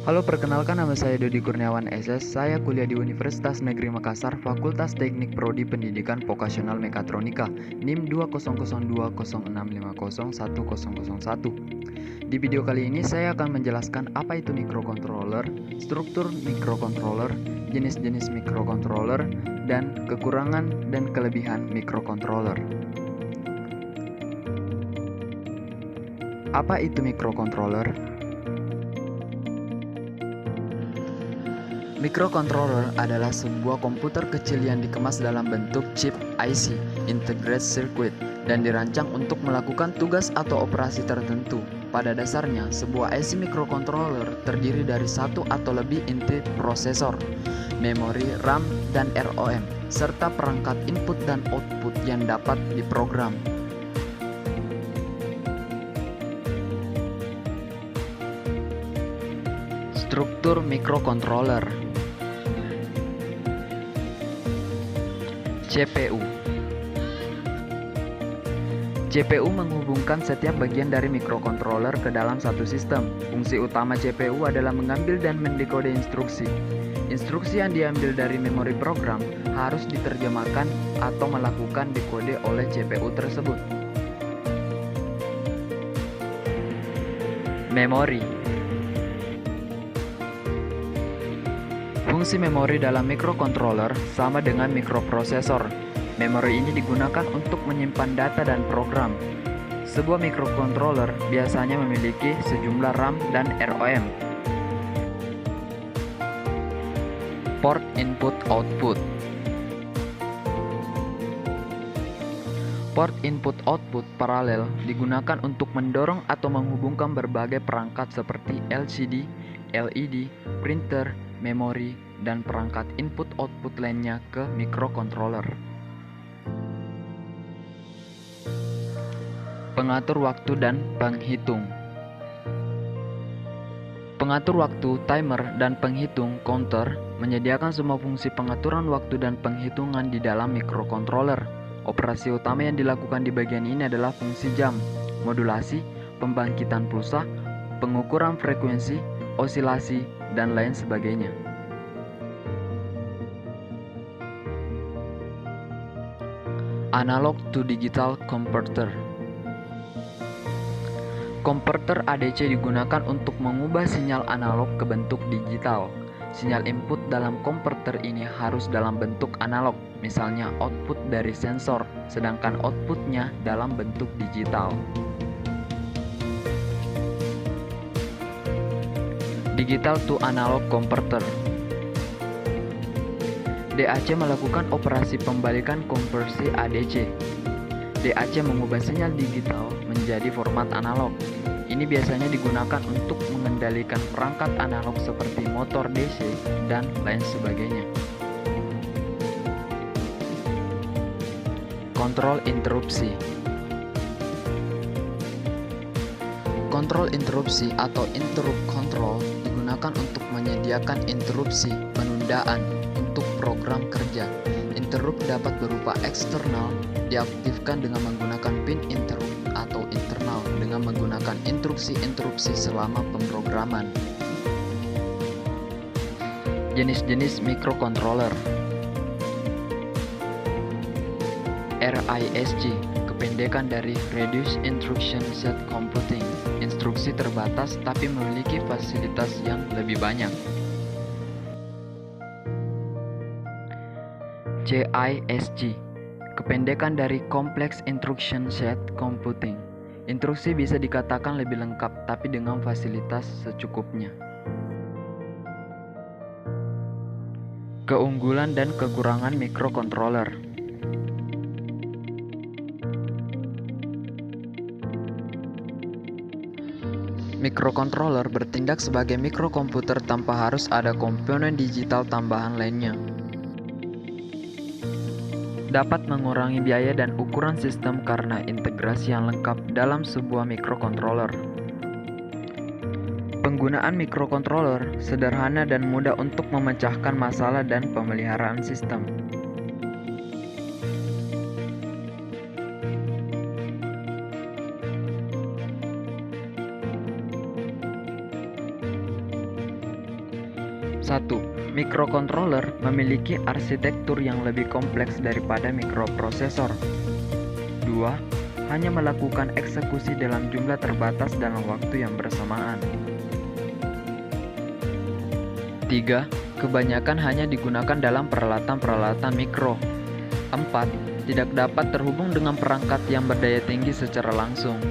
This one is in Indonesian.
Halo, perkenalkan nama saya Dodi Kurniawan SS. Saya kuliah di Universitas Negeri Makassar, Fakultas Teknik Prodi Pendidikan Vokasional Mekatronika, NIM 2002065010001. Di video kali ini saya akan menjelaskan apa itu microcontroller, struktur microcontroller, jenis-jenis microcontroller, dan kekurangan dan kelebihan microcontroller. Apa itu microcontroller? Microcontroller adalah sebuah komputer kecil yang dikemas dalam bentuk chip IC, Integrated Circuit, dan dirancang untuk melakukan tugas atau operasi tertentu. Pada dasarnya, sebuah IC microcontroller terdiri dari satu atau lebih inti prosesor, memori, RAM, dan ROM, serta perangkat input dan output yang dapat diprogram. Struktur microcontroller. CPU. CPU menghubungkan setiap bagian dari microcontroller ke dalam satu sistem. Fungsi utama CPU adalah mengambil dan mendekode instruksi. Instruksi yang diambil dari memori program harus diterjemahkan atau melakukan dekode oleh CPU tersebut. Memori. Fungsi memori dalam microcontroller sama dengan mikroprosesor. Memori ini digunakan untuk menyimpan data dan program. Sebuah microcontroller biasanya memiliki sejumlah RAM dan ROM. Port input-output. Port input-output paralel digunakan untuk mendorong atau menghubungkan berbagai perangkat seperti LCD, LED, printer, memori, dan perangkat input-output lainnya ke microcontroller. Pengatur waktu dan penghitung. Pengatur waktu, timer, dan penghitung, counter, menyediakan semua fungsi pengaturan waktu dan penghitungan di dalam microcontroller. Operasi utama yang dilakukan di bagian ini adalah fungsi jam, modulasi, pembangkitan pulsa, pengukuran frekuensi, osilasi, dan lain sebagainya. Analog to digital converter. Konverter ADC digunakan untuk mengubah sinyal analog ke bentuk digital. Sinyal input dalam konverter ini harus dalam bentuk analog, misalnya output dari sensor, sedangkan outputnya dalam bentuk digital. Digital to analog converter. DAC melakukan operasi pembalikan konversi ADC. DAC mengubah sinyal digital menjadi format analog. Ini biasanya digunakan untuk mengendalikan perangkat analog seperti motor DC dan lain sebagainya. Kontrol interupsi. Kontrol interupsi atau interrupt control digunakan untuk menyediakan interupsi penundaan untuk program kerja. Interrupt dapat berupa eksternal, diaktifkan dengan menggunakan pin interrupt, atau internal dengan menggunakan instruksi-instruksi selama pemrograman. Jenis-jenis microcontroller. RISC, kependekan dari Reduced Instruction Set Computing, instruksi terbatas tapi memiliki fasilitas yang lebih banyak. CISC, kependekan dari Complex Instruction Set Computing. Instruksi bisa dikatakan lebih lengkap tapi dengan fasilitas secukupnya. Keunggulan dan kekurangan microcontroller. Microcontroller bertindak sebagai mikrokomputer tanpa harus ada komponen digital tambahan lainnya. Dapat mengurangi biaya dan ukuran sistem karena integrasi yang lengkap dalam sebuah microcontroller. Penggunaan microcontroller sederhana dan mudah untuk memecahkan masalah dan pemeliharaan sistem. 1. Microcontroller memiliki arsitektur yang lebih kompleks daripada mikroprosesor. 2. Hanya melakukan eksekusi dalam jumlah terbatas dalam waktu yang bersamaan. 3. Kebanyakan hanya digunakan dalam peralatan-peralatan mikro. 4. Tidak dapat terhubung dengan perangkat yang berdaya tinggi secara langsung.